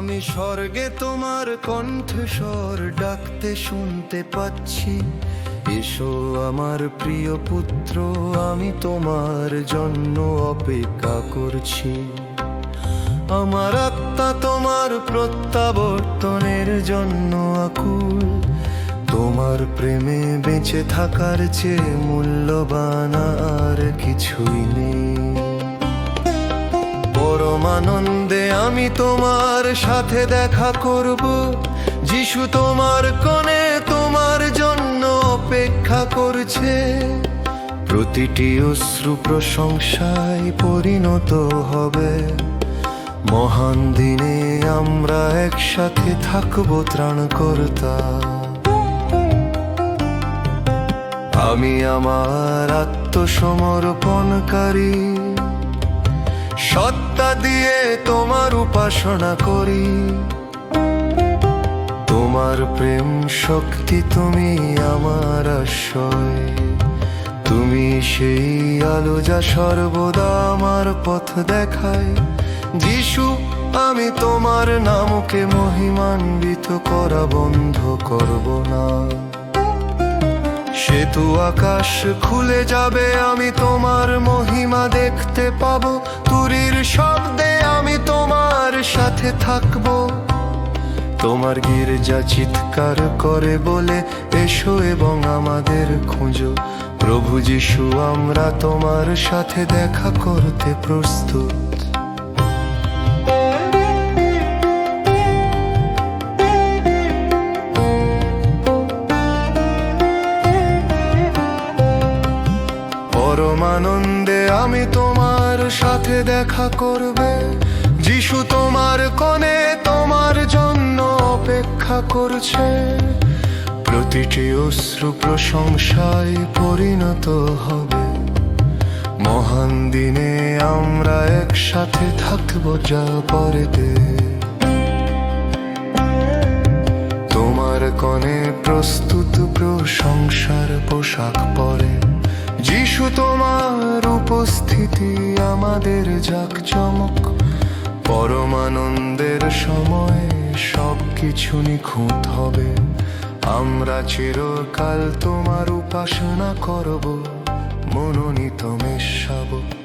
আমি স্বর্গে তোমার কণ্ঠস্বর ডাকতে শুনতে পাচ্ছি। এসো আমার প্রিয় পুত্র, আমি তোমার জন্য অপেক্ষা করছি। আমার আত্মা তোমার প্রত্যাবর্তনের জন্য আকুল। তোমার প্রেমে বেঁচে থাকার চেয়ে মূল্যবান আর কিছুই নেই। পরম আনন্দে আমি তোমার সাথে দেখা করব। যিশু তোমার কোণে তোমার জন্য অপেক্ষা করছে। প্রতিটি অশ্রু প্রশংসায় পরিণত হবে। মহান দিনে আমরা একসাথে থাকবো ত্রাণকর্তা। আমি আমার আত্মসমর্পণকারী সত্তা দিয়ে তোমার উপাসনা করি। তোমার প্রেম শক্তি, তুমি আমার আশ্রয়। তুমি সেই আলো যা সর্বদা আমার পথ দেখায়। যিশু, আমি তোমার নামকে মহিমান্বিত করা বন্ধ করব না। সেতু আকাশ খুলে যাবে, আমি তোমার মহিমা দেখতে পাবো। তুরীর শব্দে আমি তোমার সাথে থাকবো। তোমার গির্জা চিৎকার করে বলে, এসো এবং আমাদের খোঁজো। প্রভু যিশু, আমরা তোমার সাথে দেখা করতে প্রস্তুত। পরম আনন্দে আমি তোমার সাথে দেখা করবে। যিশু তোমার কোণে তোমার জন্য অপেক্ষা করছে। প্রতিটি অশ্রু প্রশংসায় পরিণত হবে। মহান দিনে আমরা একসাথে থাকবো যা পরেতে। তোমার কোণে প্রস্তুত প্রশংসার পোশাক পরে। যিশু তোমার উপস্থিতি আমাদের জাঁকজমক। পরম আনন্দের সময় সবকিছু নিখুঁত হবে। আমরা চিরকাল তোমার উপাসনা করব, মনোনীত মেষশাবক।